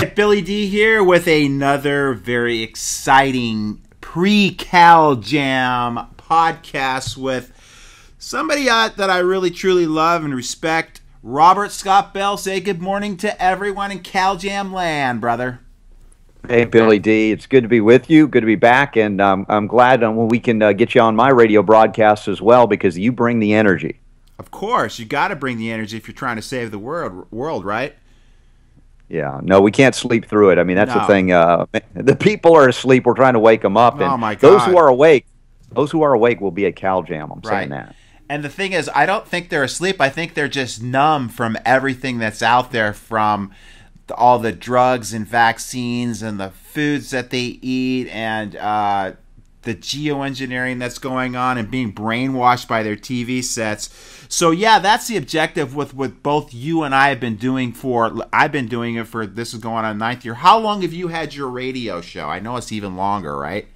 Billy D here with another very exciting pre-Cal Jam podcast with somebody that I really truly love and respect. Robert Scott Bell, say good morning to everyone in Cal Jam land, brother. Hey, Billy D. It's good to be with you. Good to be back, and I'm glad when we can get you on my radio broadcast as well, because you bring the energy. Of course, you got to bring the energy if you're trying to save the world, right? Yeah, no, we can't sleep through it. I mean, that's No. the thing. The people are asleep. We're trying to wake them up. And Oh my God. those who are awake will be at Cal Jam. I'm saying that. And the thing is, I don't think they're asleep. I think they're just numb from everything that's out there, from all the drugs and vaccines and the foods that they eat, and the geoengineering that's going on, and being brainwashed by their TV sets. So yeah, that's the objective with what both you and I have been doing I've been doing it for, this is going on 9th year. How long have you had your radio show? I know it's even longer, right?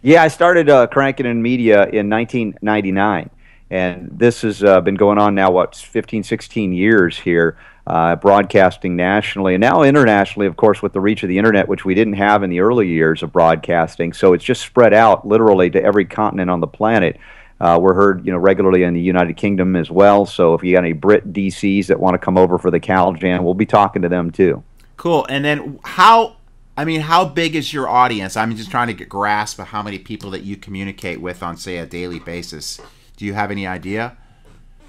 Yeah, I started cranking in media in 1999. And this has been going on now, 15, 16 years here, broadcasting nationally and now internationally, of course, with the reach of the internet, which we didn't have in the early years of broadcasting. So it's just spread out literally to every continent on the planet. We're heard, regularly in the United Kingdom as well. So if you got any Brit DCs that want to come over for the Cal Jam, we'll be talking to them too. Cool. And then how big is your audience? I'm just trying to get a grasp of how many people that you communicate with on, say, a daily basis. Do you have any idea?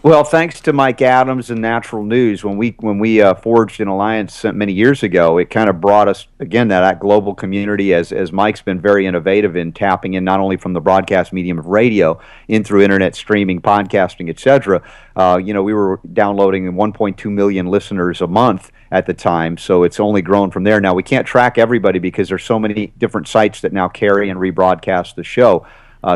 Well, thanks to Mike Adams and Natural News, when we forged an alliance many years ago, it kind of brought us, again, that global community, as Mike's been very innovative in tapping in not only from the broadcast medium of radio, in through internet streaming, podcasting, etc. We were downloading 1.2 million listeners a month at the time, so it's only grown from there. Now, we can't track everybody because there's so many different sites that now carry and rebroadcast the show.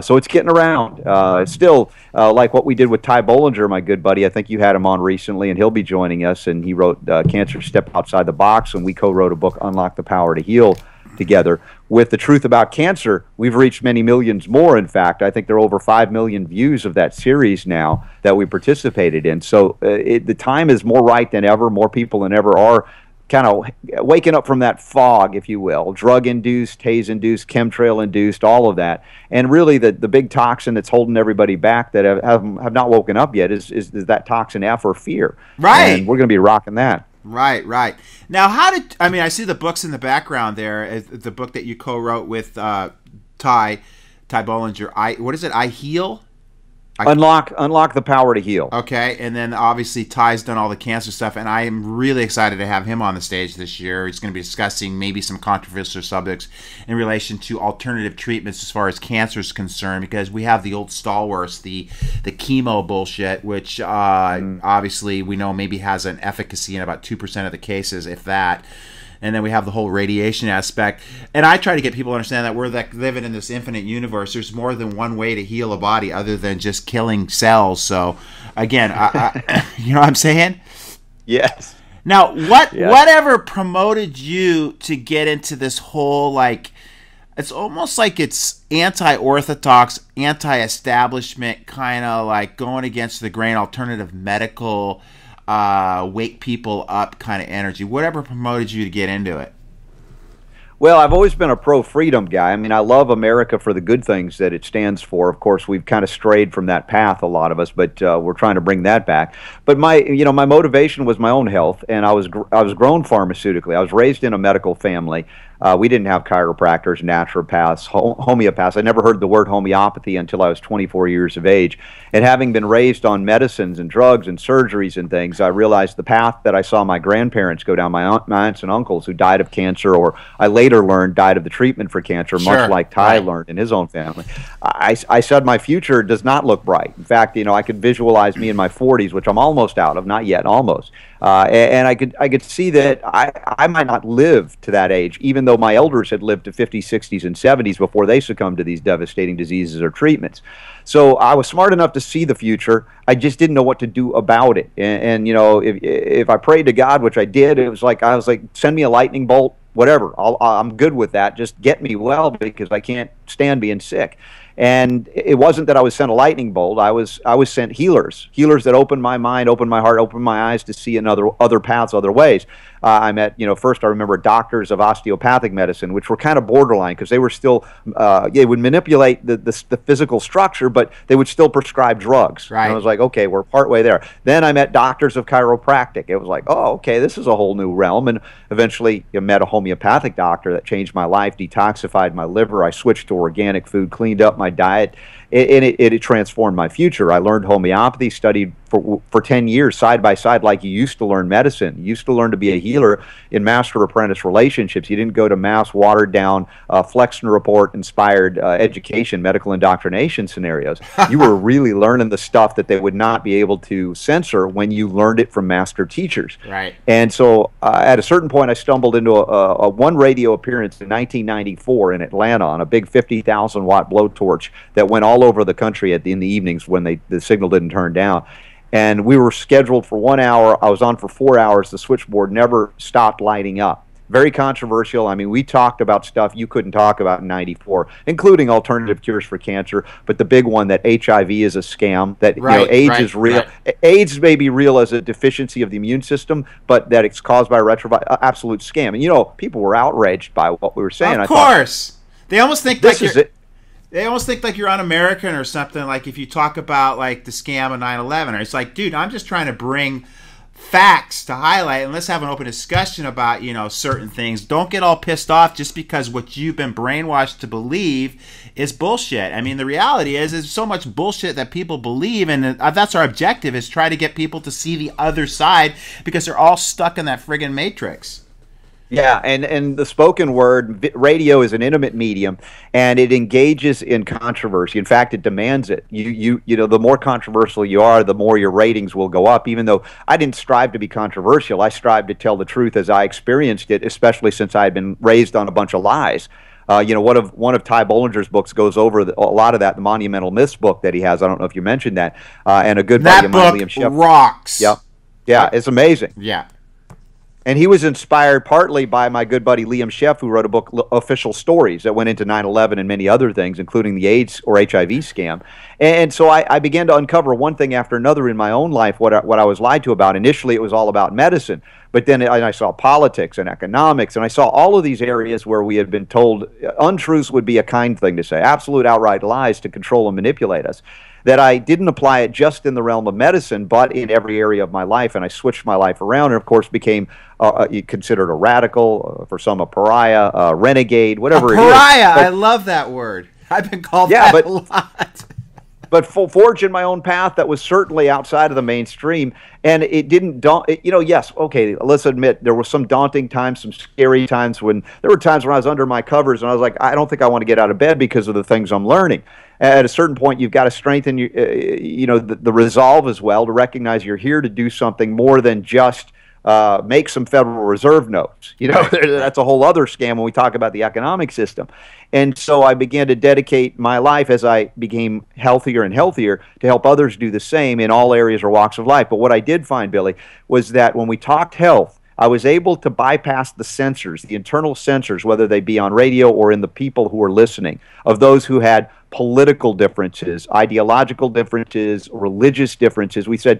So it's getting around. It's still like what we did with Ty Bollinger, my good buddy. I think you had him on recently, and he'll be joining us. And he wrote Cancer Step Outside the Box, and we co-wrote a book, Unlock the Power to Heal, together. With The Truth About Cancer, we've reached many millions more, in fact. I think there are over 5 million views of that series now that we participated in. So the time is more right than ever. More people than ever are kind of waking up from that fog, if you will, drug-induced, haze-induced, chemtrail-induced, all of that. And really the big toxin that's holding everybody back that have not woken up yet is that toxin F, or fear. Right. And we're going to be rocking that. Right. Now, I see the books in the background there, the book that you co-wrote with Ty Bollinger. What is it? I Heal? Unlock the Power to Heal. Okay, and then obviously Ty's done all the cancer stuff, and I am really excited to have him on the stage this year. He's going to be discussing maybe some controversial subjects in relation to alternative treatments as far as cancer is concerned, because we have the old stalwarts, the chemo bullshit, which obviously we know maybe has an efficacy in about 2% of the cases, if that. And then we have the whole radiation aspect. And I try to get people to understand that we're living in this infinite universe. There's more than one way to heal a body other than just killing cells. So, again, you know what I'm saying? Yes. Now, whatever promoted you to get into this whole, it's almost like it's anti-orthodox, anti-establishment, kind of like going against the grain, alternative medical, wake people up kind of energy. Whatever promoted you to get into it? Well, I've always been a pro-freedom guy. I mean, I love America for the good things that it stands for. Of course, we've kind of strayed from that path, a lot of us, but we're trying to bring that back. But my motivation was my own health, and I was grown pharmaceutically. I was raised in a medical family. We didn't have chiropractors, naturopaths, homeopaths. I never heard the word homeopathy until I was 24 years of age. And having been raised on medicines and drugs and surgeries and things, I realized the path that I saw my grandparents go down, my aunts and uncles who died of cancer, or I later learned died of the treatment for cancer, much like Ty learned in his own family. I said my future does not look bright. In fact, I could visualize me in my 40s, which I'm almost out of, not yet, almost. And I could see that I might not live to that age, even though my elders had lived to 50s, 60s, and 70s before they succumbed to these devastating diseases or treatments. So I was smart enough to see the future. I just didn't know what to do about it. And if I prayed to God, which I did, I was like, send me a lightning bolt, whatever. I'm good with that. Just get me well, because I can't stand being sick. And it wasn't that I was sent a lightning bolt. I was sent healers that opened my mind, opened my heart, opened my eyes to see other paths, other ways. I met, first I remember doctors of osteopathic medicine, which were kind of borderline because they were still, they would manipulate the physical structure, but they would still prescribe drugs. Right. And I was like, okay, we're partway there. Then I met doctors of chiropractic. It was like, oh, okay, this is a whole new realm. And eventually I met a homeopathic doctor that changed my life, detoxified my liver. I switched to organic food, cleaned up my diet, and it transformed my future. I learned homeopathy, studied for 10 years side by side like you used to learn medicine. You used to learn to be a healer in master-apprentice relationships. You didn't go to mass, watered-down, Flexner Report-inspired education, medical indoctrination scenarios. You were really learning the stuff that they would not be able to censor when you learned it from master teachers. Right. And so at a certain point, I stumbled into a one radio appearance in 1994 in Atlanta on a big 50,000-watt blowtorch that went all over the country in the evenings when the signal didn't turn down. And we were scheduled for 1 hour. I was on for 4 hours. The switchboard never stopped lighting up. Very controversial. I mean, we talked about stuff you couldn't talk about in '94, including alternative cures for cancer. But the big one, that HIV is a scam, that AIDS is real. Right. AIDS may be real as a deficiency of the immune system, but that it's caused by a absolute scam. And, people were outraged by what we were saying. Of course. They almost think this is it. They almost think like you're un-American or something, like if you talk about like the scam of 9/11. Or it's like, dude, I'm just trying to bring facts to highlight, and let's have an open discussion about, certain things. Don't get all pissed off just because what you've been brainwashed to believe is bullshit. I mean, the reality is there's so much bullshit that people believe, and that's our objective, is try to get people to see the other side because they're all stuck in that friggin' matrix. Yeah, and the spoken word, radio is an intimate medium, and it engages in controversy. In fact, it demands it. The more controversial you are, the more your ratings will go up. Even though I didn't strive to be controversial, I strived to tell the truth as I experienced it, especially since I had been raised on a bunch of lies. One of Ty Bollinger's books goes over a lot of that, the Monumental Myths book that he has. I don't know if you mentioned that. And a good buddy of mine, Liam Sheff. That book rocks. Yep. Yeah, it's amazing. Yeah. And he was inspired partly by my good buddy Liam Sheff, who wrote a book, Official Stories, that went into 9/11 and many other things, including the AIDS or HIV scam. And so I began to uncover one thing after another in my own life, what I was lied to about. Initially, it was all about medicine. But then I saw politics and economics, and I saw all of these areas where we had been told untruths would be a kind thing to say, absolute outright lies to control and manipulate us. That I didn't apply it just in the realm of medicine, but in every area of my life. And I switched my life around and, of course, became considered a radical, for some a pariah, a renegade, whatever it is. Pariah! I love that word. I've been called that a lot. But forging my own path that was certainly outside of the mainstream, and it didn't daunt. Yes, okay, let's admit there were some daunting times, some scary times when there were times when I was under my covers and I was like, I don't think I want to get out of bed because of the things I'm learning. At a certain point, you've got to strengthen the resolve as well to recognize you're here to do something more than just make some Federal Reserve notes. That's a whole other scam when we talk about the economic system. And so I began to dedicate my life as I became healthier and healthier to help others do the same in all areas or walks of life. But what I did find, Billy, was that when we talked health, I was able to bypass the censors, the internal censors, whether they be on radio or in the people who were listening, of those who had political differences, ideological differences, religious differences. We said,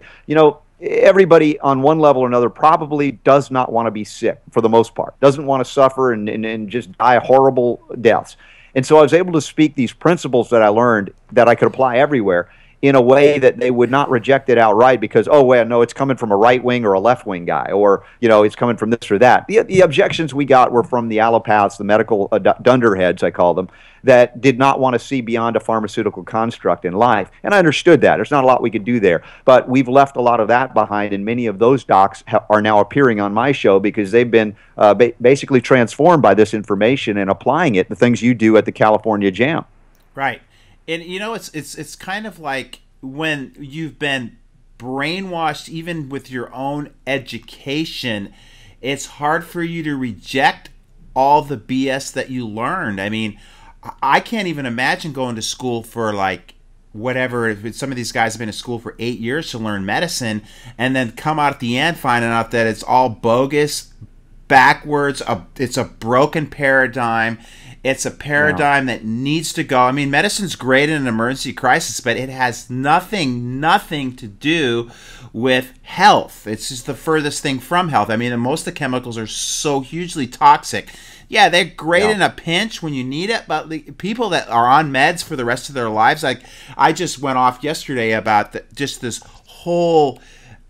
everybody on one level or another probably does not want to be sick for the most part, doesn't want to suffer and just die horrible deaths. And so I was able to speak these principles that I learned that I could apply everywhere in a way that they would not reject it outright because, oh, well, no, it's coming from a right-wing or a left-wing guy, or, it's coming from this or that. The objections we got were from the allopaths, the medical dunderheads, I call them, that did not want to see beyond a pharmaceutical construct in life. And I understood that. There's not a lot we could do there. But we've left a lot of that behind, and many of those docs are now appearing on my show because they've been basically transformed by this information and applying it, the things you do at the California Jam. Right. And it's kind of like when you've been brainwashed, even with your own education, it's hard for you to reject all the BS that you learned. I mean, I can't even imagine going to school for like whatever. If some of these guys have been in school for 8 years to learn medicine and then come out at the end finding out that it's all bogus, backwards, it's a broken paradigm. It's a paradigm that needs to go. I mean, medicine's great in an emergency crisis, but it has nothing to do with health. It's just the furthest thing from health. I mean, most of the chemicals are so hugely toxic. Yeah, they're great in a pinch when you need it, but the people that are on meds for the rest of their lives, like I just went off yesterday about just this whole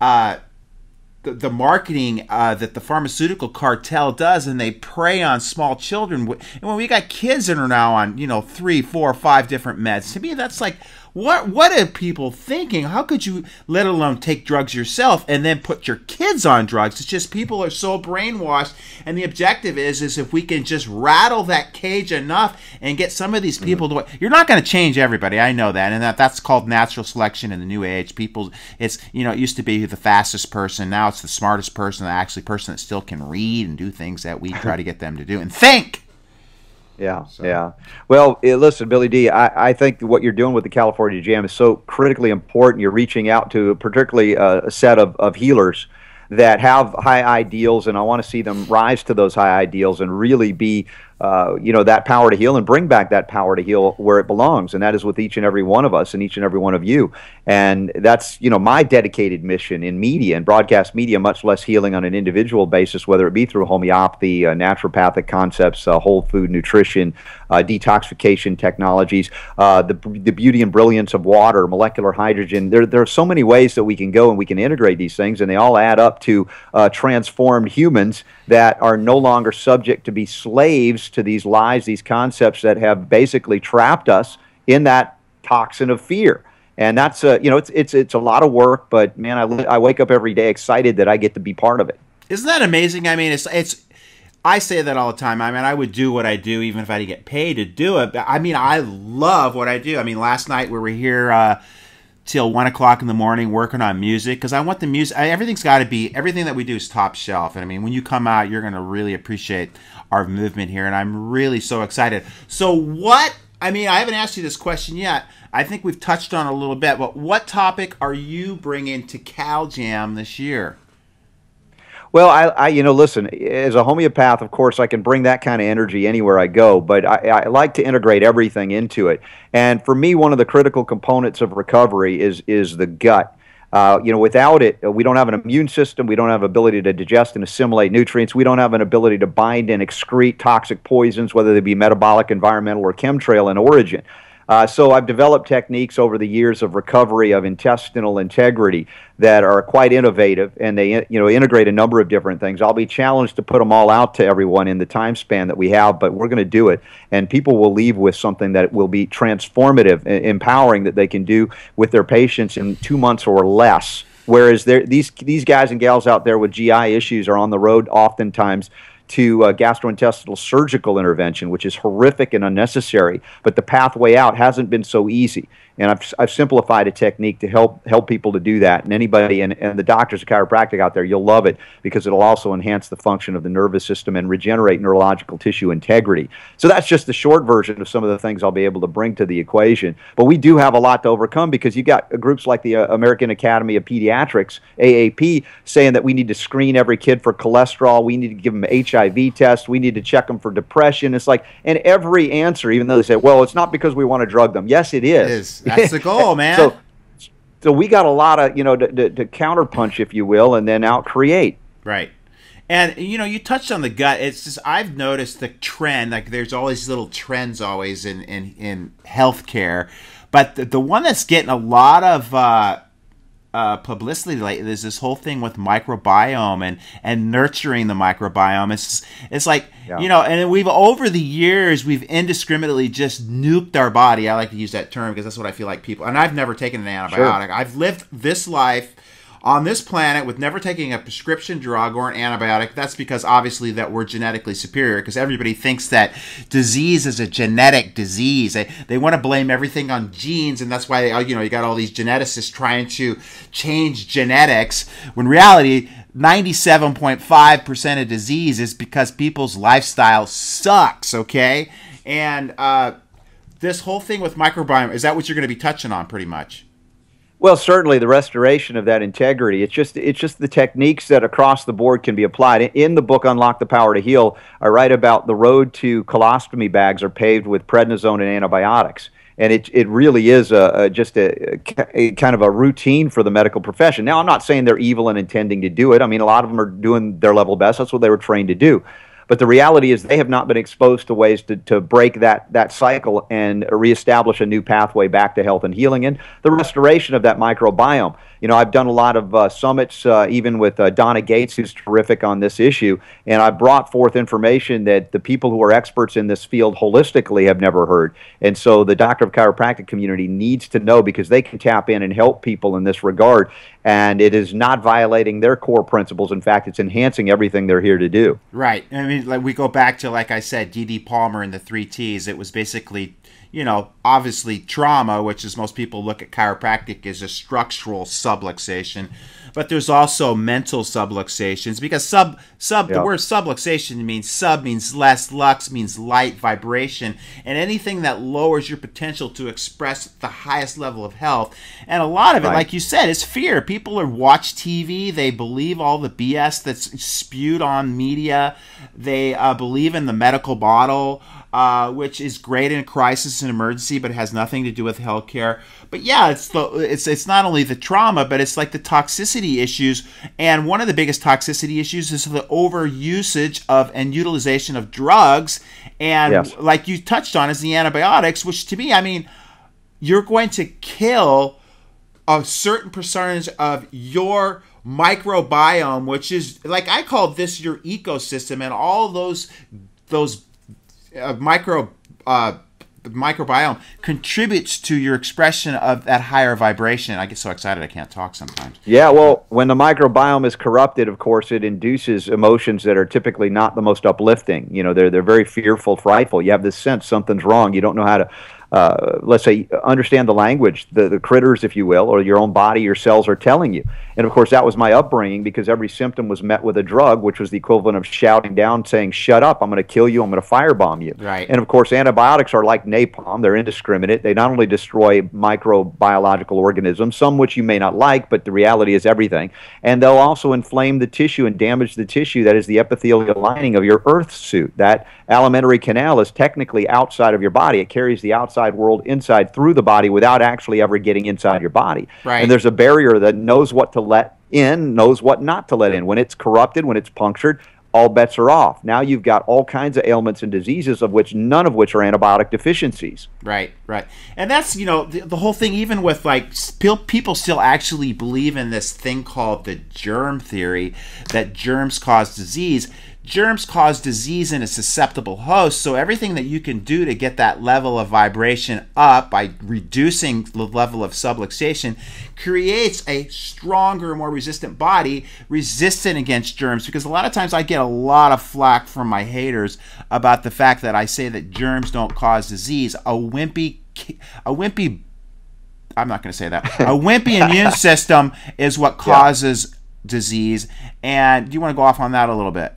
the marketing that the pharmaceutical cartel does, and they prey on small children. And when we got kids that are now on 3, 4, 5 different meds, to me that's like, what are people thinking? How could you, let alone take drugs yourself and then put your kids on drugs? It's just people are so brainwashed, and the objective is if we can just rattle that cage enough and get some of these people to, you're not going to change everybody. I know that, and that's called natural selection in the new age. People, it's it used to be the fastest person, now it's the smartest person, the actually person that still can read and do things that we try to get them to do and think. Yeah, yeah. Well, listen, Billy D, I think what you're doing with the California Jam is so critically important. You're reaching out to particularly a set of healers that have high ideals, and I want to see them rise to those high ideals and really be, that power to heal, and bring back that power to heal where it belongs, and that is with each and every one of us and each and every one of you. And that's, my dedicated mission in media and broadcast media, much less healing on an individual basis, whether it be through homeopathy, naturopathic concepts, whole food nutrition, detoxification technologies, the beauty and brilliance of water, molecular hydrogen. There are so many ways that we can go and we can integrate these things, and they all add up to transformed humans that are no longer subject to be slaves to these lies, these concepts that have basically trapped us in that toxin of fear. And that's it's a lot of work, but man, I wake up every day excited that I get to be part of it. Isn't that amazing? I mean, it's I say that all the time. I mean, I would do what I do even if I didn't get paid to do it. But I mean, I love what I do. I mean, last night we were here till 1 o'clock in the morning working on music, because I want the music. Everything's got to be, everything that we do is top shelf. And I mean, when you come out, you're going to really appreciate our movement here, and I'm really so excited. So what? I mean, I haven't asked you this question yet. I think we've touched on it a little bit, but what topic are you bringing to Cal Jam this year? Well, I listen, as a homeopath, of course, I can bring that kind of energy anywhere I go, but I like to integrate everything into it. And for me, one of the critical components of recovery is the gut. Without it, we don't have an immune system. We don't have ability to digest and assimilate nutrients. We don't have an ability to bind and excrete toxic poisons, whether they be metabolic, environmental, or chemtrail in origin. So I've developed techniques over the years of recovery of intestinal integrity that are quite innovative, and they integrate a number of different things. I'll be challenged to put them all out to everyone in the time span that we have, but we're going to do it, and people will leave with something that will be transformative, empowering, that they can do with their patients in 2 months or less. Whereas these guys and gals out there with GI issues are on the road oftentimes to gastrointestinal surgical intervention, which is horrific and unnecessary, but the pathway out hasn't been so easy. And I've simplified a technique to help people to do that. And anybody, and the doctors of chiropractic out there, you'll love it, because it'll also enhance the function of the nervous system and regenerate neurological tissue integrity. So that's just the short version of some of the things I'll be able to bring to the equation. But we do have a lot to overcome, because you got groups like the American Academy of Pediatrics, AAP, saying that we need to screen every kid for cholesterol, we need to give them HIV tests, we need to check them for depression. It's like, and every answer, even though they say, well, it's not because we want to drug them. Yes, it is. It is. That's the goal, man. So we got a lot of, to counterpunch, if you will, and then out-create. Right. And, you touched on the gut. It's just, I've noticed the trend, like there's all these little trends always in healthcare. But the one that's getting a lot of publicity lately is this whole thing with microbiome and nurturing the microbiome. It's like, and we've, over the years, we've indiscriminately just nuked our body. I like to use that term because that's what I feel like people, and I've never taken an antibiotic. Sure. I've lived this life on this planet with never taking a prescription drug or an antibiotic. That's because obviously that we're genetically superior, because everybody thinks that disease is a genetic disease. They want to blame everything on genes, and that's why you got all these geneticists trying to change genetics, when in reality 97.5% of disease is because people's lifestyle sucks, okay? And this whole thing with microbiome, is that what you're going to be touching on pretty much? Well, certainly the restoration of that integrity. It's just the techniques that across the board can be applied. In the book Unlock the Power to Heal, I write about the road to colostomy bags are paved with prednisone and antibiotics. And it really is just a kind of a routine for the medical profession. Now, I'm not saying they're evil and intending to do it. I mean, a lot of them are doing their level best. That's what they were trained to do. But the reality is they have not been exposed to ways to break that cycle and reestablish a new pathway back to health and healing and the restoration of that microbiome. You know, I've done a lot of summits, even with Donna Gates, who's terrific on this issue, and I brought forth information that the people who are experts in this field holistically have never heard. And so the Doctor of Chiropractic community needs to know because they can tap in and help people in this regard, and it is not violating their core principles. In fact, it's enhancing everything they're here to do. Right. I mean, like we go back to, like I said, D.D. Palmer and the 3 T's. It was basically, you know, obviously trauma, which is most people look at chiropractic as a structural subluxation, but there's also mental subluxations because the word subluxation means less, lux means light, vibration, and anything that lowers your potential to express the highest level of health. And a lot of it, like you said, is fear. People are watch TV, they believe all the BS that's spewed on media, they believe in the medical bottle, which is great in a crisis and emergency, but it has nothing to do with healthcare. But yeah, it's not only the trauma, but it's like the toxicity issues. And one of the biggest toxicity issues is the overusage of and utilization of drugs. And like you touched on, is the antibiotics, which to me, I mean, you're going to kill a certain percentage of your microbiome, which is, like, I call this your ecosystem, and all those microbiome contributes to your expression of that higher vibration. I get so excited I can't talk sometimes. Yeah, well, when the microbiome is corrupted, of course, it induces emotions that are typically not the most uplifting. You know, they're very fearful, frightful. You have this sense something's wrong. You don't know how to let's say, understand the language, the critters, if you will, or your own body, your cells are telling you. And of course, that was my upbringing because every symptom was met with a drug, which was the equivalent of shouting down, saying, shut up, I'm going to kill you, I'm going to firebomb you. Right. And of course, antibiotics are like napalm. They're indiscriminate. They not only destroy microbiological organisms, some which you may not like, but the reality is everything. And they'll also inflame the tissue and damage the tissue that is the epithelial lining of your earth suit. That alimentary canal is technically outside of your body. It carries the outside world inside through the body without actually ever getting inside your body. Right. And there's a barrier that knows what to let in, knows what not to let in. When it's corrupted, when it's punctured, all bets are off. Now you've got all kinds of ailments and diseases, of which none of which are antibiotic deficiencies. Right, right. And that's, you know, the whole thing, even with like people still actually believe in this thing called the germ theory, that germs cause disease. Germs cause disease in a susceptible host, so everything that you can do to get that level of vibration up by reducing the level of subluxation creates a stronger, more resistant body, resistant against germs. Because a lot of times I get a lot of flack from my haters about the fact that I say that germs don't cause disease. A wimpy, I'm not going to say that. A wimpy immune system is what causes disease. And do you want to go off on that a little bit?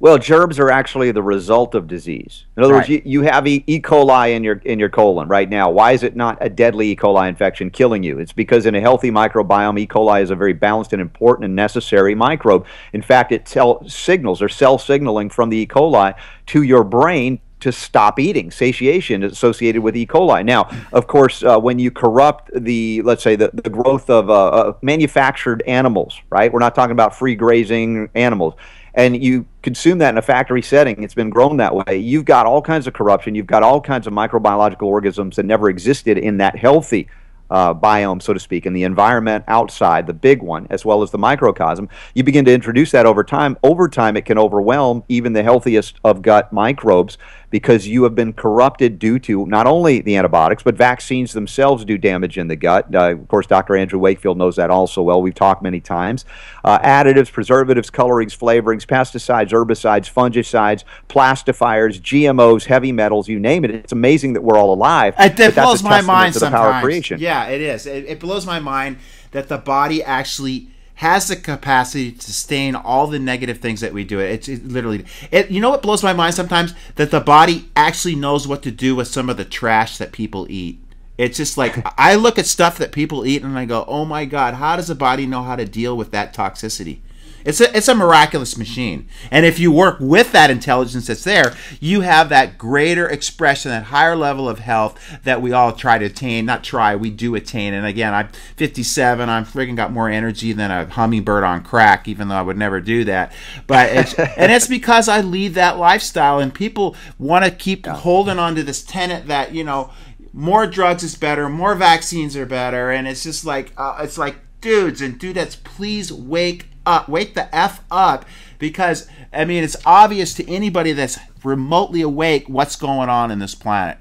Well, germs are actually the result of disease. In other words, you have E. coli in your colon right now. Why is it not a deadly E. coli infection killing you? It's because in a healthy microbiome, E. coli is a very balanced and important and necessary microbe. In fact, it signals or cell signaling from the E. coli to your brain to stop eating. Satiation is associated with E. coli. Now, of course, when you corrupt let's say, the growth of manufactured animals, right? We're not talking about free grazing animals. And you consume that in a factory setting, it's been grown that way, you've got all kinds of corruption, you've got all kinds of microbiological organisms that never existed in that healthy biome, so to speak, in the environment outside, the big one, as well as the microcosm. You begin to introduce that over time. Over time, it can overwhelm even the healthiest of gut microbes because you have been corrupted due to not only the antibiotics, but vaccines themselves do damage in the gut. Of course, Dr. Andrew Wakefield knows that also well. We've talked many times. Additives, preservatives, colorings, flavorings, pesticides, herbicides, fungicides, plastifiers, GMOs, heavy metals, you name it. It's amazing that we're all alive. It blows my mind to the power of creation. Yeah, it is. It blows my mind that the body actually has the capacity to sustain all the negative things that we do. It literally, you know what blows my mind sometimes? That the body actually knows what to do with some of the trash that people eat. It's just like I look at stuff that people eat and I go, oh my God, how does the body know how to deal with that toxicity? It's a miraculous machine. And if you work with that intelligence that's there, you have that greater expression, that higher level of health that we all try to attain. Not try, we do attain. And again, I'm 57. I'm friggin' got more energy than a hummingbird on crack, even though I would never do that. But it's because I lead that lifestyle, and people want to keep holding on to this tenet that, you know, more drugs is better, more vaccines are better. And it's just like, dudes and dudettes, please wake the F up, because I mean, it's obvious to anybody that's remotely awake what's going on in this planet.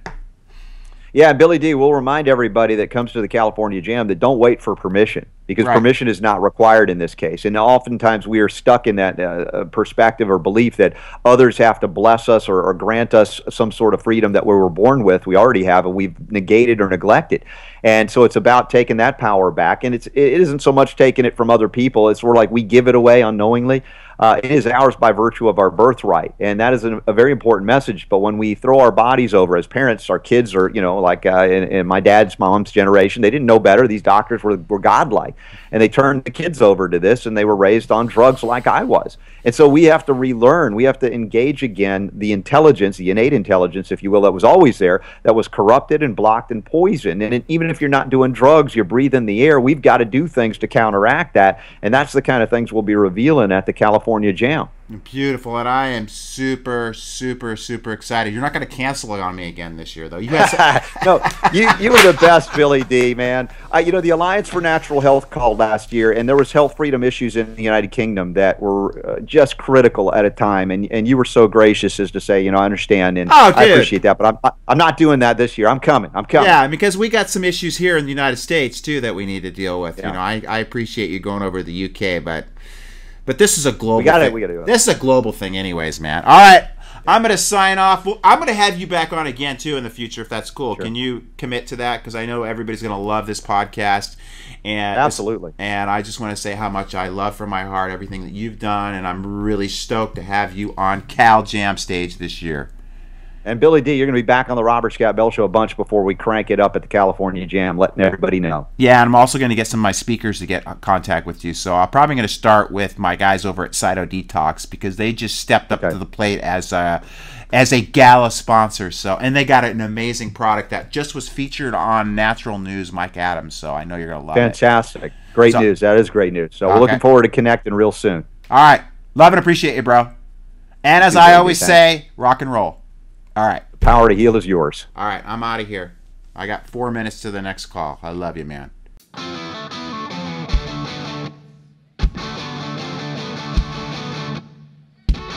Yeah, and Billy D, we'll remind everybody that comes to the California Jam that don't wait for permission, because permission is not required in this case. And oftentimes we are stuck in that perspective or belief that others have to bless us or grant us some sort of freedom that we were born with. We already have, and we've negated or neglected. And so it's about taking that power back. And it isn't so much taking it from other people. It's sort of like we give it away unknowingly. It is ours by virtue of our birthright, and that is a very important message. But when we throw our bodies over as parents, our kids are, you know, like in my mom's generation, they didn't know better. These doctors were godlike, and they turned the kids over to this, and they were raised on drugs like I was. And so we have to relearn. We have to engage again the intelligence, the innate intelligence, if you will, that was always there, that was corrupted and blocked and poisoned. And even if you're not doing drugs, you're breathing the air, we've got to do things to counteract that. And that's the kind of things we'll be revealing at the California Jam. Beautiful, and I am super, super, super excited. You're not going to cancel it on me again this year, though. You had no, you were the best, Billy D, man. You know, the Alliance for Natural Health called last year, and there was health freedom issues in the United Kingdom that were just critical at a time, and you were so gracious as to say, you know, I understand, and I appreciate that, but I'm not doing that this year. I'm coming. Yeah, because we got some issues here in the United States too that we need to deal with. Yeah. You know, I appreciate you going over to the UK, but this is a global thing. We gotta do it. This is a global thing anyways, man. All right. I'm going to sign off. Well, I'm going to have you back on again, too, in the future, if that's cool. Sure. Can you commit to that? Because I know everybody's going to love this podcast. And absolutely. And I just want to say how much I love from my heart everything that you've done. And I'm really stoked to have you on Cal Jam stage this year. And Billy D, you're going to be back on the Robert Scott Bell Show a bunch before we crank it up at the California Jam, letting everybody know. Yeah, and I'm also going to get some of my speakers to get in contact with you. So I'm probably going to start with my guys over at Cyto Detox, because they just stepped up to the plate as a gala sponsor. So, and they got an amazing product that just was featured on Natural News, Mike Adams. So I know you're going to love Fantastic. it. Fantastic. Great news. That is great news. So we're looking forward to connecting real soon. All right. Love and appreciate you, bro. And as I always say, rock and roll. All right. The power to heal is yours. All right. I'm out of here. I got 4 minutes to the next call. I love you, man.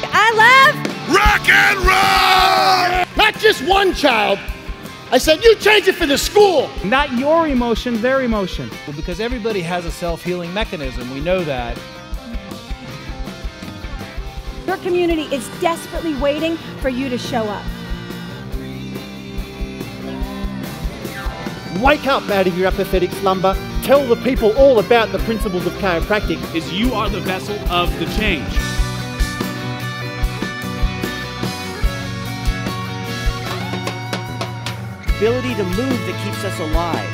I love rock and roll! Not just one child. I said, you change it for the school. Not your emotion, their emotion. Well, because everybody has a self-healing mechanism. We know that. Your community is desperately waiting for you to show up. Wake up out of your apathetic slumber. Tell the people all about the principles of chiropractic. Is you are the vessel of the change. Ability to move that keeps us alive.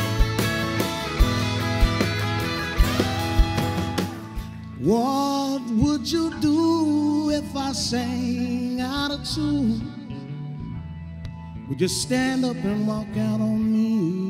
What would you do if I sang out of tune? Would you stand up and walk out on me?